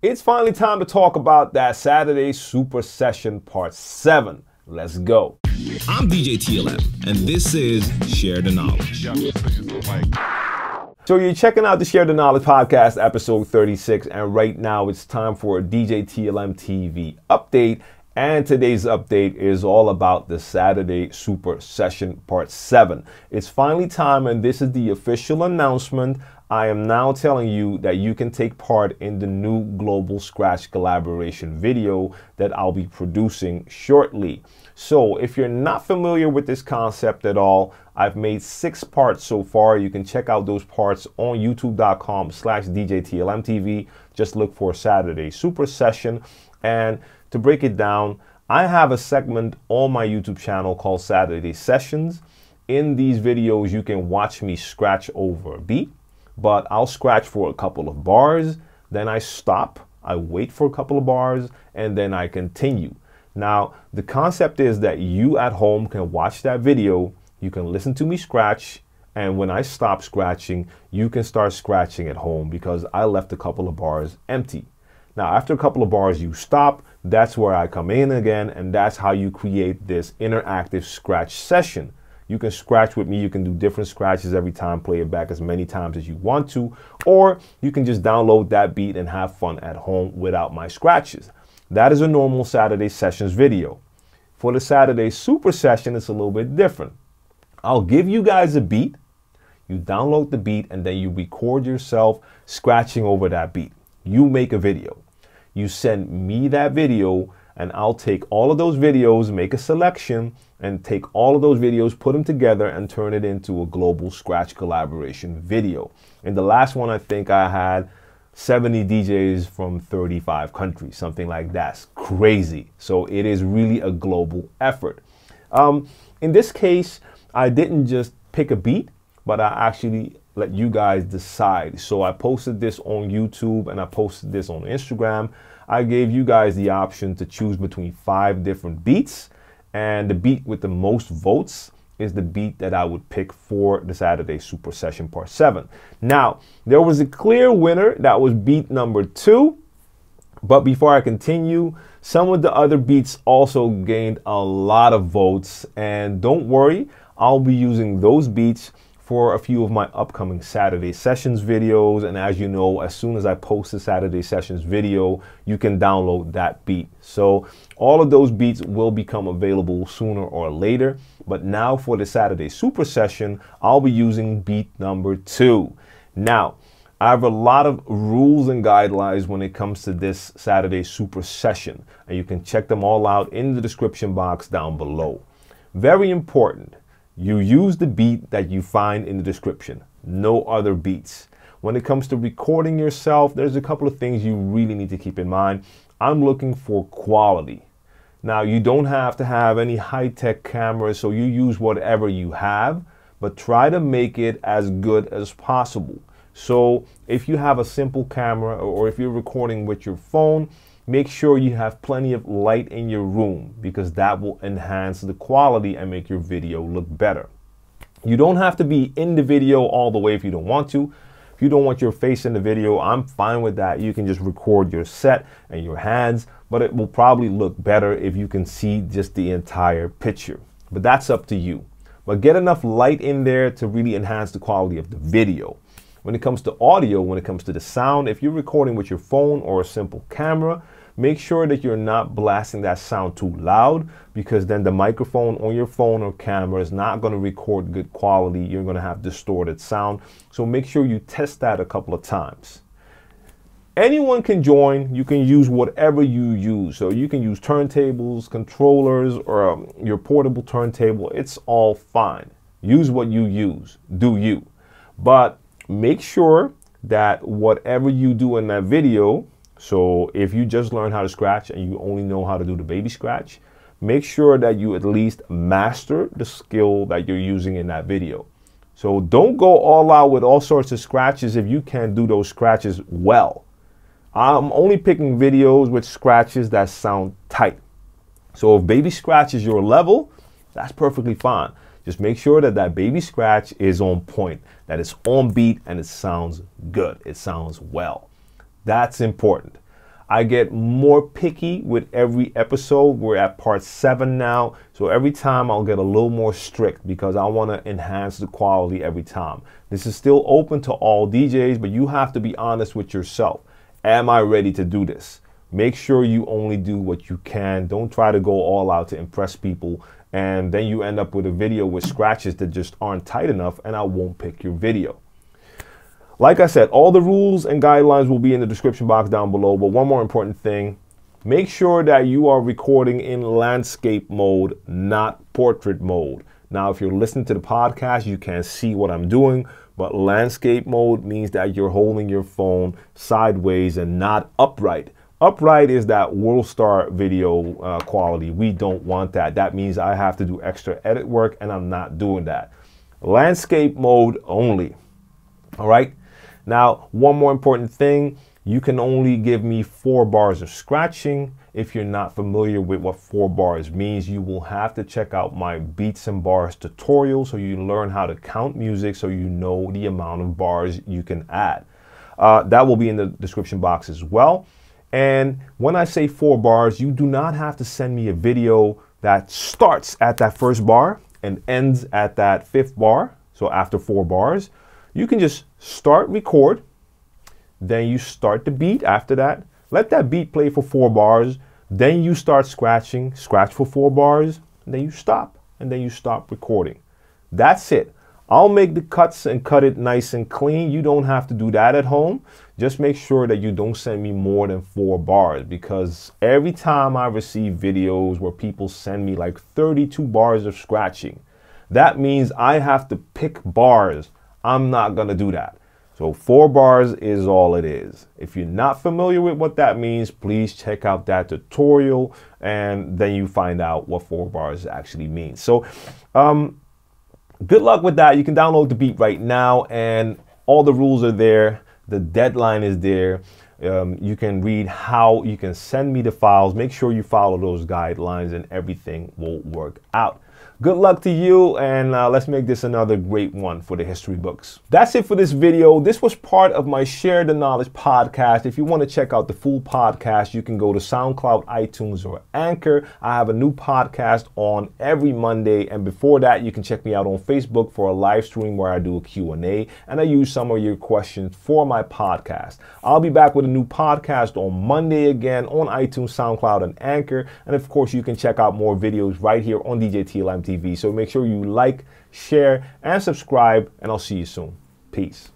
It's finally time to talk about that Saturday Super Session Part 7. Let's go. I'm DJ TLM, and this is Share the Knowledge. So you're checking out the Share the Knowledge podcast, episode 36, and right now it's time for a DJ TLM TV update. And today's update is all about the Saturday Super Session Part 7. It's finally time, and this is the official announcement. I am now telling you that you can take part in the new Global Scratch collaboration video that I'll be producing shortly. So if you're not familiar with this concept at all, I've made 6 parts so far. You can check out those parts on youtube.com/DJTLMTV. Just look for Saturday Super Session. And to break it down, I have a segment on my YouTube channel called Saturday Sessions. In these videos, you can watch me scratch over a beat, but I'll scratch for a couple of bars, then I stop, I wait for a couple of bars, and then I continue. Now, the concept is that you at home can watch that video, you can listen to me scratch, and when I stop scratching, you can start scratching at home because I left a couple of bars empty. Now, after a couple of bars, you stop. That's where I come in again, and that's how you create this interactive scratch session. You can scratch with me. You can do different scratches every time, play it back as many times as you want to, or you can just download that beat and have fun at home without my scratches. That is a normal Saturday Sessions video. For the Saturday Super Session, it's a little bit different. I'll give you guys a beat, you download the beat, and then you record yourself scratching over that beat. You make a video. You send me that video, and I'll take all of those videos, make a selection, and take all of those videos, put them together, and turn it into a global scratch collaboration video. In the last one, I think I had 70 DJs from 35 countries, something like that. It's crazy. So it is really a global effort. In this case, I didn't just pick a beat, but I actually let you guys decide. So I posted this on YouTube and I posted this on Instagram. I gave you guys the option to choose between 5 different beats, and the beat with the most votes is the beat that I would pick for the Saturday Super Session Part 7. Now, there was a clear winner. That was beat number 2. But before I continue, some of the other beats also gained a lot of votes. And don't worry, I'll be using those beats for a few of my upcoming Saturday Sessions videos. And as you know, as soon as I post the Saturday Sessions video, you can download that beat. So all of those beats will become available sooner or later. But now for the Saturday Super Session, I'll be using beat number 2. Now, I have a lot of rules and guidelines when it comes to this Saturday Super Session, and you can check them all out in the description box down below. Very important. You use the beat that you find in the description, no other beats. When it comes to recording yourself, there's a couple of things you really need to keep in mind. I'm looking for quality. Now, you don't have to have any high-tech cameras, so you use whatever you have, but try to make it as good as possible. So if you have a simple camera, or if you're recording with your phone, make sure you have plenty of light in your room, because that will enhance the quality and make your video look better. You don't have to be in the video all the way if you don't want to. If you don't want your face in the video, I'm fine with that. You can just record your set and your hands, but it will probably look better if you can see just the entire picture. But that's up to you. But get enough light in there to really enhance the quality of the video. When it comes to audio, when it comes to the sound, if you're recording with your phone or a simple camera, make sure that you're not blasting that sound too loud, because then the microphone on your phone or camera is not going to record good quality. You're going to have distorted sound. So make sure you test that a couple of times. Anyone can join. You can use whatever you use. So you can use turntables, controllers, or your portable turntable. It's all fine. Use what you use. Do you. But make sure that whatever you do in that video, so if you just learn how to scratch and you only know how to do the baby scratch, make sure that you at least master the skill that you're using in that video. So don't go all out with all sorts of scratches if you can't do those scratches well. I'm only picking videos with scratches that sound tight. So if baby scratch is your level, that's perfectly fine. Just make sure that that baby scratch is on point, that it's on beat, and it sounds good. It sounds well. That's important. I get more picky with every episode. We're at part 7 now. So every time I'll get a little more strict because I want to enhance the quality every time. This is still open to all DJs, but you have to be honest with yourself. Am I ready to do this? Make sure you only do what you can. Don't try to go all out to impress people. And then you end up with a video with scratches that just aren't tight enough, and I won't pick your video. Like I said, all the rules and guidelines will be in the description box down below. But one more important thing, make sure that you are recording in landscape mode, not portrait mode. Now, if you're listening to the podcast, you can't see what I'm doing, but landscape mode means that you're holding your phone sideways and not upright. Upright is that world star video quality. We don't want that. That means I have to do extra edit work, and I'm not doing that. Landscape mode only. All right. Now, one more important thing, you can only give me 4 bars of scratching. If you're not familiar with what 4 bars means, you will have to check out my beats and bars tutorial so you learn how to count music so you know the amount of bars you can add. That will be in the description box as well. And when I say 4 bars, you do not have to send me a video that starts at that first bar and ends at that 5th bar. So after 4 bars, you can just start record, then you start the beat after that. Let that beat play for 4 bars. Then you start scratching, scratch for 4 bars, and then you stop, and then you stop recording. That's it. I'll make the cuts and cut it nice and clean. You don't have to do that at home. Just make sure that you don't send me more than 4 bars, because every time I receive videos where people send me like 32 bars of scratching, that means I have to pick bars. I'm not going to do that. So 4 bars is all it is. If you're not familiar with what that means, please check out that tutorial, and then you find out what 4 bars actually means. So good luck with that. You can download the beat right now, and all the rules are there. The deadline is there. You can read how you can send me the files. Make sure you follow those guidelines and everything will work out. Good luck to you, and let's make this another great one for the history books. That's it for this video. This was part of my Share the Knowledge podcast. If you want to check out the full podcast, you can go to SoundCloud, iTunes, or Anchor. I have a new podcast on every Monday, and before that, you can check me out on Facebook for a live stream where I do a Q&A, and I use some of your questions for my podcast. I'll be back with a new podcast on Monday again on iTunes, SoundCloud, and Anchor, and of course, you can check out more videos right here on DJ TLM TV. So make sure you like, share, and subscribe, and I'll see you soon. Peace.